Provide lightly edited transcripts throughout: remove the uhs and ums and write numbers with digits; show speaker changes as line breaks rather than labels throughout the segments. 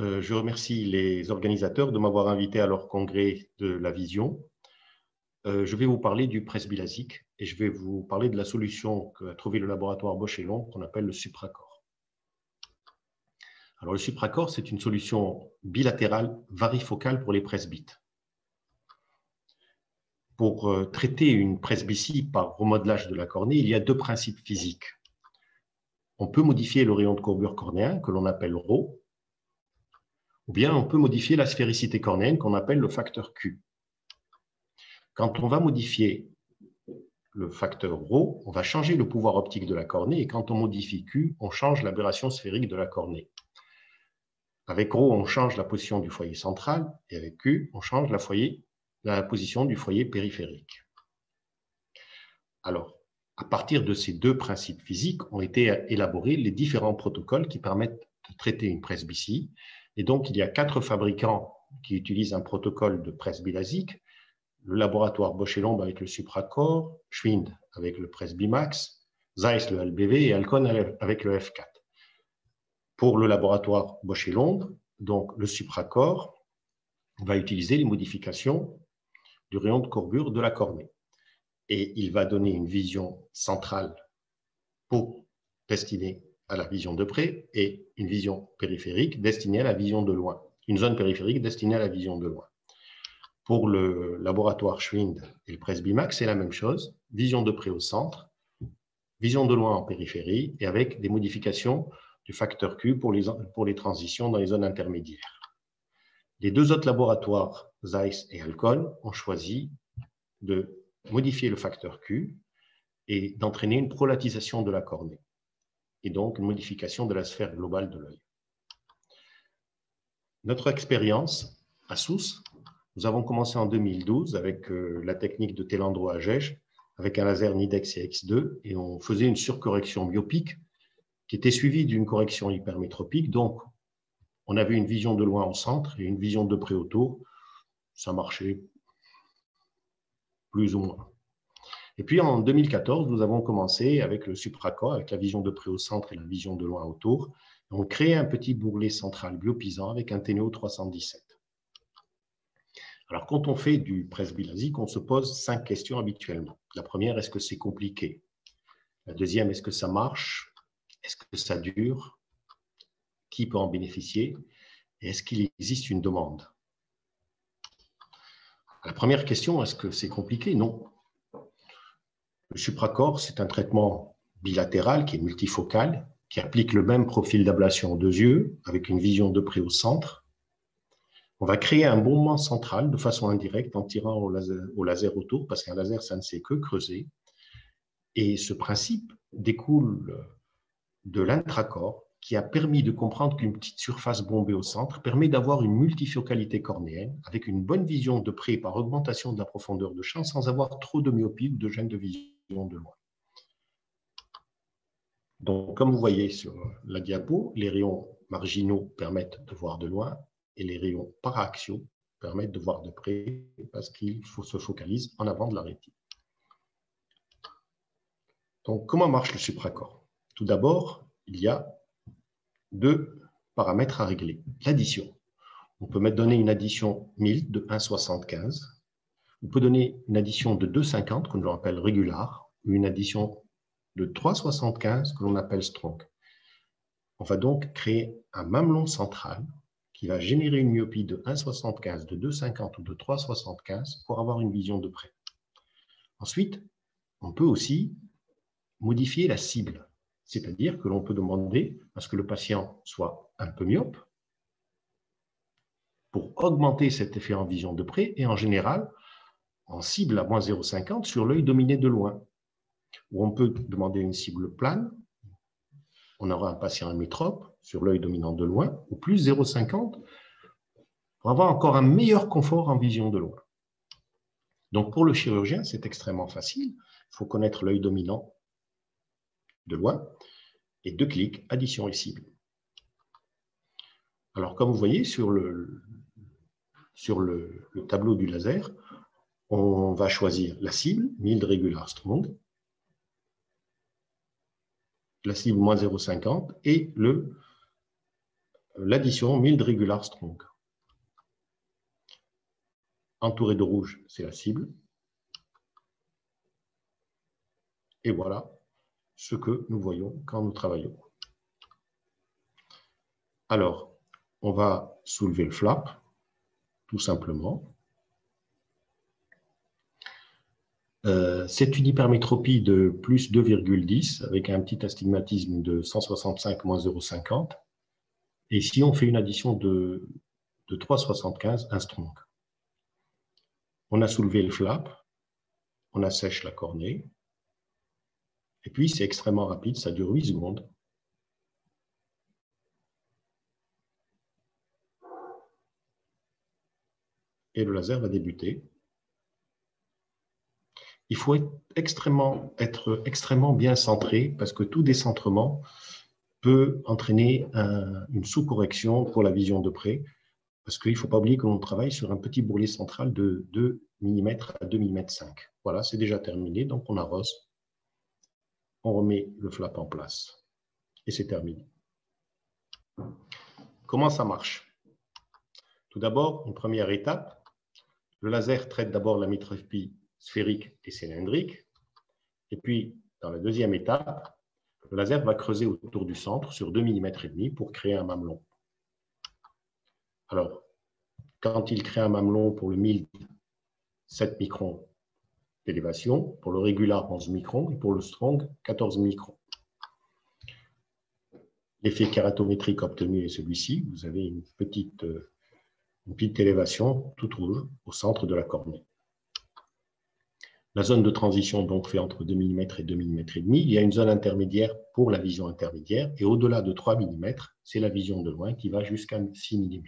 Je remercie les organisateurs de m'avoir invité à leur congrès de la vision. Je vais vous parler du presbyLASIK et je vais vous parler de la solution qu'a trouvé le laboratoire Bosch et Long qu'on appelle le Supracor. Alors, le Supracor, c'est une solution bilatérale varifocale pour les presbytes. Pour traiter une presbytie par remodelage de la cornée, il y a deux principes physiques. On peut modifier le rayon de courbure cornéen, que l'on appelle ρ, ou bien on peut modifier la sphéricité cornéenne, qu'on appelle le facteur Q. Quand on va modifier le facteur ρ, on va changer le pouvoir optique de la cornée, et quand on modifie Q, on change l'aberration sphérique de la cornée. Avec ρ, on change la position du foyer central, et avec Q, on change la position du foyer périphérique. Alors, à partir de ces deux principes physiques, ont été élaborés les différents protocoles qui permettent de traiter une presbytie. Et donc, il y a 4 fabricants qui utilisent un protocole de presbyLASIK. Le laboratoire Bosch et Lomb avec le Supracor, Schwind avec le presbyMAX, Zeiss le LBV et Alcon avec le F4. Pour le laboratoire Bosch et Lomb, donc le Supracor va utiliser les modifications du rayon de courbure de la cornée. Et il va donner une vision centrale destinée à la vision de près et une vision périphérique destinée à la vision de loin. Une zone périphérique destinée à la vision de loin. Pour le laboratoire Schwind et le presbyMAX, c'est la même chose. Vision de près au centre, vision de loin en périphérie et avec des modifications du facteur Q pour les transitions dans les zones intermédiaires. Les deux autres laboratoires, Zeiss et Alcon, ont choisi de modifier le facteur Q et d'entraîner une prolatisation de la cornée et donc une modification de la sphère globale de l'œil. Notre expérience à Sousse, nous avons commencé en 2012 avec la technique de Telandro-Agege avec un laser Nidex CX2 et on faisait une surcorrection myopique qui était suivie d'une correction hypermétropique. Donc, on avait une vision de loin au centre et une vision de près autour. Ça marchait plus ou moins. Et puis en 2014, nous avons commencé avec le Supracor, avec la vision de près au centre et la vision de loin autour. On crée un petit bourrelet central biopisant avec un TNO 317. Alors, quand on fait du presbyLASIK, on se pose 5 questions habituellement. La première, est-ce que c'est compliqué? La deuxième, est-ce que ça marche? Est-ce que ça dure? Qui peut en bénéficier? Et est-ce qu'il existe une demande? La première question, est-ce que c'est compliqué? Non. Le Supracor, c'est un traitement bilatéral qui est multifocal, qui applique le même profil d'ablation aux deux yeux, avec une vision de près au centre. On va créer un bombement central de façon indirecte en tirant au laser autour, parce qu'un laser, ça ne sait que creuser. Et ce principe découle de l'intracor, qui a permis de comprendre qu'une petite surface bombée au centre permet d'avoir une multifocalité cornéenne, avec une bonne vision de près par augmentation de la profondeur de champ, sans avoir trop de myopie ou de gêne de vision de loin. Donc, comme vous voyez sur la diapo, les rayons marginaux permettent de voir de loin et les rayons paraaxiaux permettent de voir de près parce qu'ils se focalisent en avant de la rétine. Donc, comment marche le Supracor? Tout d'abord, il y a 2 paramètres à régler. L'addition. On peut donner une addition 1000 de 1,75. On peut donner une addition de 2,50 que l'on appelle régular ou une addition de 3,75 que l'on appelle strong. On va donc créer un mamelon central qui va générer une myopie de 1,75, de 2,50 ou de 3,75 pour avoir une vision de près. Ensuite, on peut aussi modifier la cible, c'est-à-dire que l'on peut demander à ce que le patient soit un peu myope pour augmenter cet effet en vision de près et en général, en cible à moins 0,50 sur l'œil dominé de loin. Ou on peut demander une cible plane, on aura un patient métrope sur l'œil dominant de loin, ou plus 0,50 pour avoir encore un meilleur confort en vision de loin. Donc pour le chirurgien, c'est extrêmement facile. Il faut connaître l'œil dominant de loin et 2 clics, addition et cible. Alors comme vous voyez sur le tableau du laser, on va choisir la cible, 1000 régular strong, la cible moins 0,50 et le l'addition Mild Regular Strong. Entouré de rouge, c'est la cible. Et voilà ce que nous voyons quand nous travaillons. Alors, on va soulever le flap, tout simplement. C'est une hypermétropie de plus 2,10 avec un petit astigmatisme de 165 moins 0,50. Et ici, on fait une addition de 3,75, un strong. On a soulevé le flap, on assèche la cornée, et puis c'est extrêmement rapide, ça dure 8 secondes. Et le laser va débuter. Il faut être extrêmement bien centré parce que tout décentrement peut entraîner une sous-correction pour la vision de près. Parce qu'il ne faut pas oublier que l'on travaille sur un petit bourrelet central de 2 mm à 2,5 mm. Voilà, c'est déjà terminé, donc on arrose. On remet le flap en place. Et c'est terminé. Comment ça marche? Tout d'abord, une première étape. Le laser traite d'abord la métropie sphérique et cylindrique. Et puis, dans la deuxième étape, le laser va creuser autour du centre sur 2,5 mm pour créer un mamelon. Alors, quand il crée un mamelon pour le mild, 7 microns d'élévation, pour le régular, 11 microns, et pour le strong, 14 microns. L'effet kératométrique obtenu est celui-ci. Vous avez une petite élévation toute rouge au centre de la cornée. La zone de transition donc fait entre 2 mm et 2,5 mm. Il y a une zone intermédiaire pour la vision intermédiaire et au-delà de 3 mm, c'est la vision de loin qui va jusqu'à 6 mm.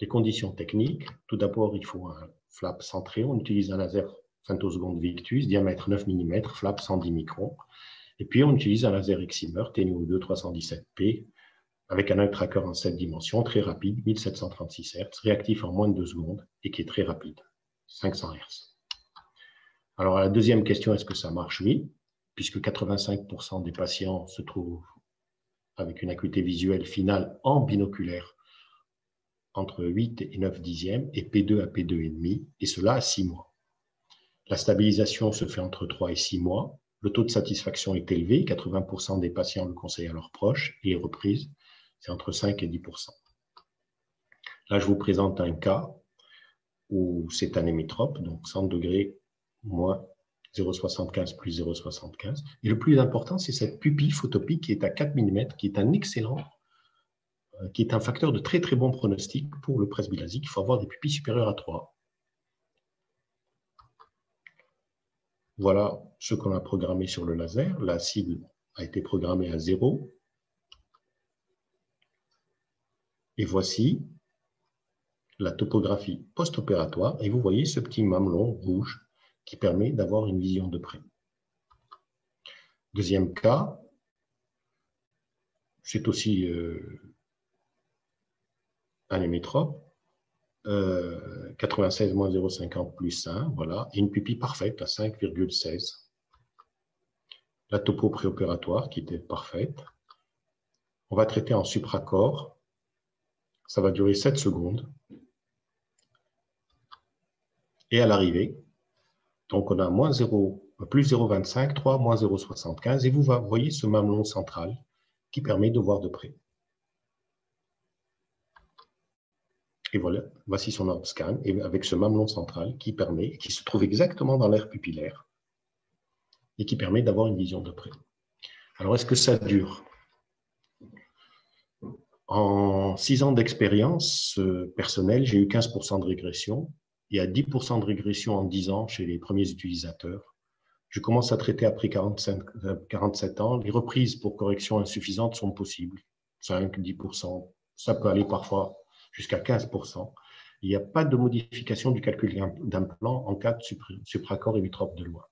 Les conditions techniques, tout d'abord, il faut un flap centré. On utilise un laser femtoseconde Victus, diamètre 9 mm, flap 110 microns. Et puis, on utilise un laser Excimer TNO2 317P avec un eye tracker en 7 dimensions, très rapide, 1736 Hz, réactif en moins de 2 secondes et qui est très rapide, 500 Hz. Alors, à la deuxième question, est-ce que ça marche? Oui, puisque 85% des patients se trouvent avec une acuité visuelle finale en binoculaire entre 8 et 9 dixièmes et P2 à P2,5, et cela à 6 mois. La stabilisation se fait entre 3 et 6 mois. Le taux de satisfaction est élevé, 80% des patients le conseillent à leurs proches, et les reprises, c'est entre 5 et 10%. Là, je vous présente un cas où c'est anémétrope, donc 100 degrés moins 0,75 plus 0,75. Et le plus important, c'est cette pupille photopique qui est à 4 mm, qui est un facteur de très très bon pronostic pour le presbylasique. Il faut avoir des pupilles supérieures à 3. Voilà ce qu'on a programmé sur le laser. La cible a été programmée à 0. Et voici la topographie post-opératoire. Et vous voyez ce petit mamelon rouge qui permet d'avoir une vision de près. Deuxième cas, c'est aussi anémétrope. 96 moins 0,50 plus 1, voilà, et une pupille parfaite à 5,16. La topo préopératoire qui était parfaite. On va traiter en supracor. Ça va durer 7 secondes. Et à l'arrivée, donc on a moins 0, plus 0,25, 3, moins 0,75, et vous voyez ce mamelon central qui permet de voir de près. Et voilà, voici son orb scan, et avec ce mamelon central qui se trouve exactement dans l'aire pupillaire et qui permet d'avoir une vision de près. Alors, est-ce que ça dure? En 6 ans d'expérience personnelle, j'ai eu 15% de régression. Il y a 10% de régression en 10 ans chez les premiers utilisateurs. Je commence à traiter après 47 ans. Les reprises pour correction insuffisante sont possibles. 5, 10%, ça peut aller parfois jusqu'à 15%. Il n'y a pas de modification du calcul d'implant en cas de supracor hémitrope de loin.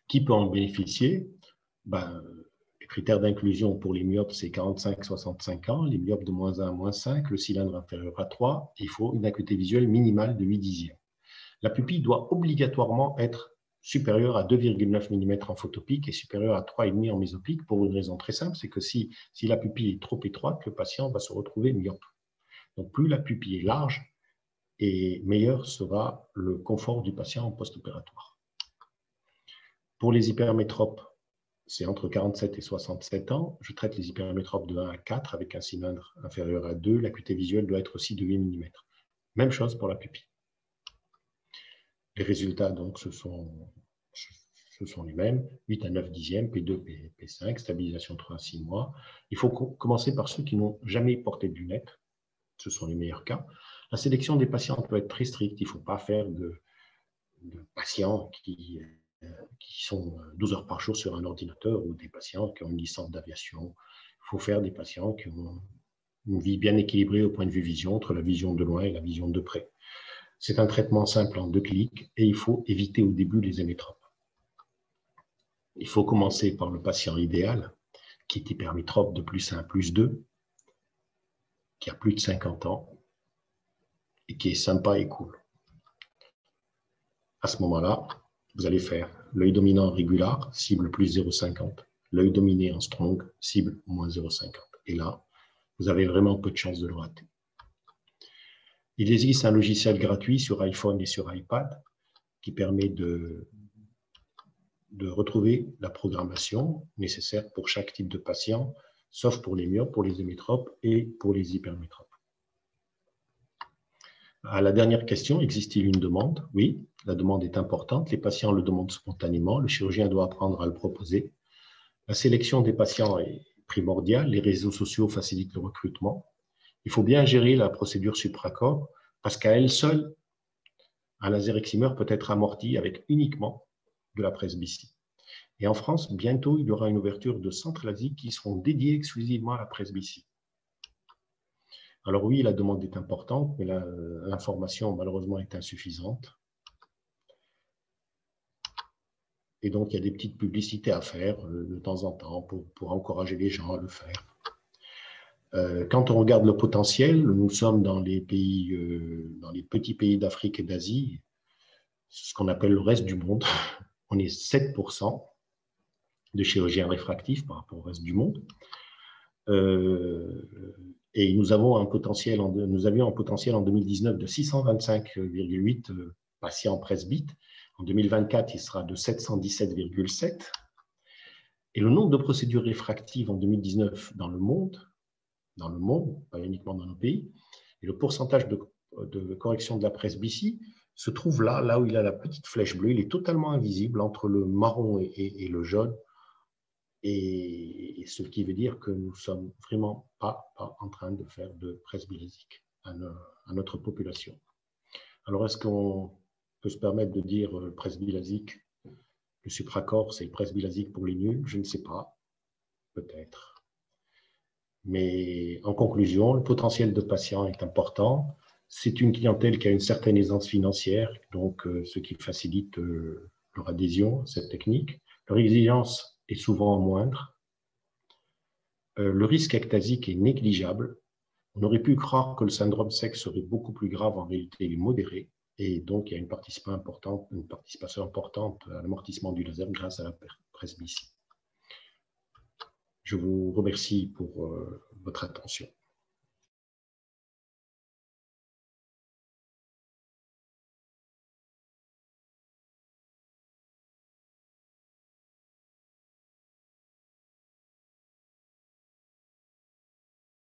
Qui peut en bénéficier? Les critères d'inclusion pour les myopes, c'est 45-65 ans, les myopes de moins 1 à moins 5, le cylindre inférieur à 3, il faut une acuité visuelle minimale de 8 dixièmes. La pupille doit obligatoirement être supérieur à 2,9 mm en photopique et supérieur à 3,5 en mésopique pour une raison très simple, c'est que si la pupille est trop étroite, le patient va se retrouver myope. Donc, plus la pupille est large, et meilleur sera le confort du patient en post-opératoire. Pour les hypermétropes, c'est entre 47 et 67 ans. Je traite les hypermétropes de 1 à 4 avec un cylindre inférieur à 2. L'acuité visuelle doit être aussi de 8 mm. Même chose pour la pupille. Les résultats, donc, ce sont les mêmes. 8 à 9 dixièmes, P2, P5, stabilisation 3 à 6 mois. Il faut commencer par ceux qui n'ont jamais porté de lunettes. Ce sont les meilleurs cas. La sélection des patients peut être très stricte. Il ne faut pas faire de patients qui sont 12 heures par jour sur un ordinateur ou des patients qui ont une licence d'aviation. Il faut faire des patients qui ont une vie bien équilibrée au point de vue vision, entre la vision de loin et la vision de près. C'est un traitement simple en 2 clics et il faut éviter au début les hémétropes. Il faut commencer par le patient idéal, qui est hypermétrope de +1, +2, qui a plus de 50 ans et qui est sympa et cool. À ce moment-là, vous allez faire l'œil dominant régular, cible +0,50. L'œil dominé en strong, cible -0,50. Et là, vous avez vraiment peu de chances de le rater. Il existe un logiciel gratuit sur iPhone et sur iPad qui permet de retrouver la programmation nécessaire pour chaque type de patient, sauf pour les myopes, pour les hémétropes et pour les hypermétropes. À la dernière question, existe-t-il une demande? Oui, la demande est importante. Les patients le demandent spontanément. Le chirurgien doit apprendre à le proposer. La sélection des patients est primordiale. Les réseaux sociaux facilitent le recrutement. Il faut bien gérer la procédure supracorps parce qu'à elle seule, un laser excimer peut être amorti avec uniquement de la presbytie. Et en France, bientôt, il y aura une ouverture de centres LASIK qui seront dédiés exclusivement à la presbytie. Alors oui, la demande est importante, mais l'information, malheureusement, est insuffisante. Et donc, il y a des petites publicités à faire de temps en temps pour encourager les gens à le faire. Quand on regarde le potentiel, nous sommes dans les petits pays d'Afrique et d'Asie, ce qu'on appelle le reste du monde. On est 7% de chirurgiens réfractifs par rapport au reste du monde. Et nous avions un potentiel en 2019 de 625,8 patients presbytes. En 2024, il sera de 717,7. Et le nombre de procédures réfractives en 2019 dans le monde, pas uniquement dans nos pays, et le pourcentage de correction de la presbytie se trouve là où il a la petite flèche bleue. Il est totalement invisible entre le marron et le jaune. Et ce qui veut dire que nous ne sommes vraiment pas en train de faire de presby LASIK à notre population. Alors, est-ce qu'on peut se permettre de dire presby LASIK, le supracorps, c'est le presby LASIK pour les nuls? Je ne sais pas, peut-être. Mais en conclusion, le potentiel de patient est important. C'est une clientèle qui a une certaine aisance financière, donc ce qui facilite leur adhésion à cette technique. Leur exigence est souvent moindre. Le risque ectasique est négligeable. On aurait pu croire que le syndrome SEC serait beaucoup plus grave, en réalité il est modéré, et donc il y a une participation importante à l'amortissement du laser grâce à la presbytie. Je vous remercie pour votre attention.